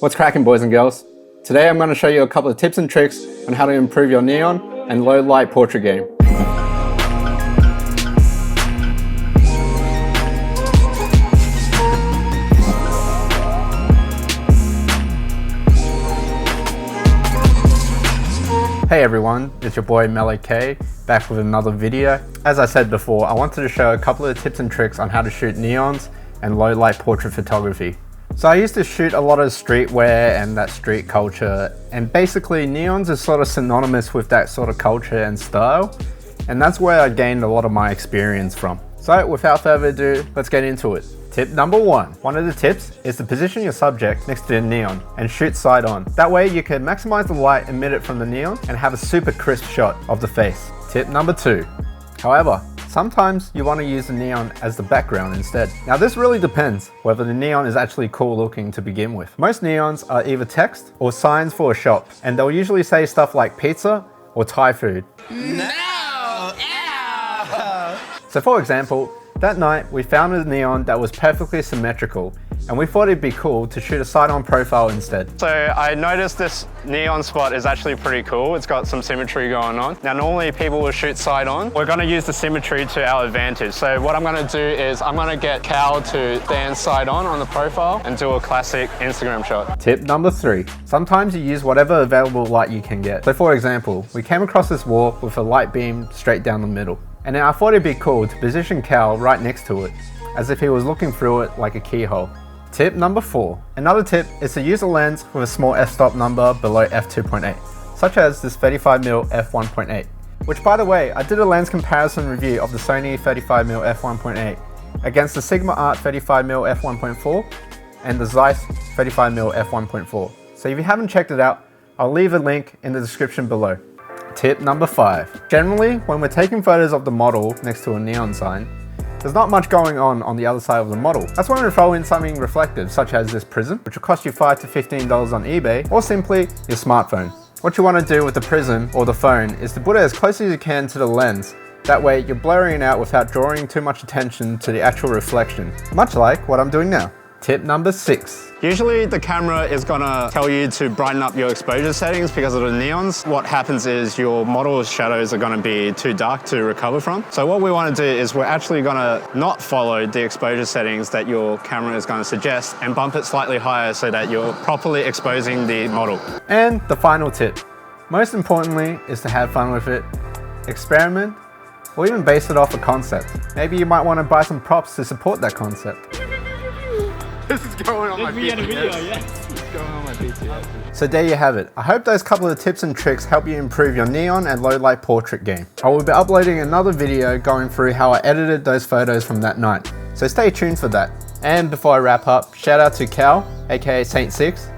What's cracking, boys and girls? Today I'm going to show you a couple of tips and tricks on how to improve your neon and low light portrait game. Hey everyone, it's your boy Mellow K, back with another video. As I said before, I wanted to show a couple of tips and tricks on how to shoot neons and low light portrait photography. So I used to shoot a lot of streetwear and that street culture, and basically neons is sort of synonymous with that sort of culture and style, and that's where I gained a lot of my experience from. So without further ado, let's get into it. Tip number one. One of the tips is to position your subject next to the neon and shoot side on. That way you can maximize the light emitted from the neon and have a super crisp shot of the face. Tip number two. However, sometimes you want to use the neon as the background instead. Now this really depends whether the neon is actually cool looking to begin with. Most neons are either text or signs for a shop, and they'll usually say stuff like pizza or Thai food. No! Ow! So for example, that night we found a neon that was perfectly symmetrical, and we thought it'd be cool to shoot a side-on profile instead. So I noticed this neon spot is actually pretty cool. It's got some symmetry going on. Now normally people will shoot side-on. We're gonna use the symmetry to our advantage. So what I'm gonna do is I'm gonna get Cal to stand side-on the profile and do a classic Instagram shot. Tip number three. Sometimes you use whatever available light you can get. So for example, we came across this wall with a light beam straight down the middle. And now I thought it'd be cool to position Cal right next to it, as if he was looking through it like a keyhole. Tip number four. Another tip is to use a lens with a small f-stop number below f2.8, such as this 35mm f1.8, which by the way, I did a lens comparison review of the Sony 35mm f1.8 against the Sigma Art 35mm f1.4 and the Zeiss 35mm f1.4. So if you haven't checked it out, I'll leave a link in the description below. Tip number five. Generally, when we're taking photos of the model next to a neon sign, there's not much going on the other side of the model. That's when we throw in something reflective, such as this prism, which will cost you $5 to $15 on eBay, or simply your smartphone. What you want to do with the prism or the phone is to put it as close as you can to the lens. That way you're blurring it out without drawing too much attention to the actual reflection, much like what I'm doing now. Tip number six. Usually the camera is gonna tell you to brighten up your exposure settings because of the neons. What happens is your model's shadows are gonna be too dark to recover from. So what we wanna do is we're actually gonna not follow the exposure settings that your camera is gonna suggest and bump it slightly higher so that you're properly exposing the model. And the final tip, most importantly, is to have fun with it, experiment, or even base it off a concept. Maybe you might wanna buy some props to support that concept. This is going on my BTS. So there you have it. I hope those couple of tips and tricks help you improve your neon and low light portrait game. I will be uploading another video going through how I edited those photos from that night. So stay tuned for that. And before I wrap up, shout out to Cal, aka Saint6.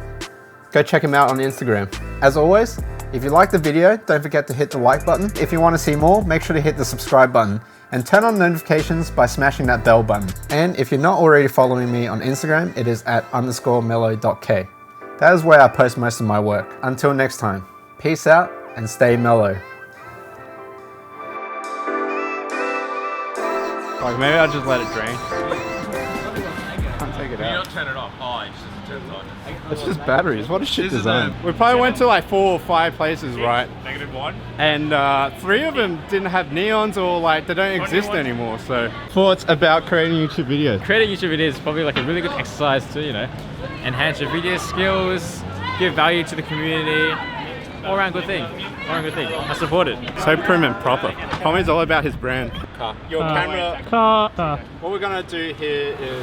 Go check him out on Instagram. As always, if you liked the video, don't forget to hit the like button. If you want to see more, make sure to hit the subscribe button and turn on notifications by smashing that bell button. And if you're not already following me on Instagram, it is at _mellow.k. That is where I post most of my work. Until next time, peace out and stay mellow. Like maybe I'll just let it drain. Can't take it out. You don't turn it off. Oh, it's just turns on. It's just batteries. What a shit design. We probably went to like 4 or 5 places, right? -1. And 3 of them didn't have neons or like they don't exist anymore. So thoughts about creating YouTube videos? Creating YouTube videos is probably like a really good exercise to, enhance your video skills, give value to the community. All around good thing. All around good thing. I support it. So prim and proper. Tommy's all about his brand. Your camera. What we're gonna do here is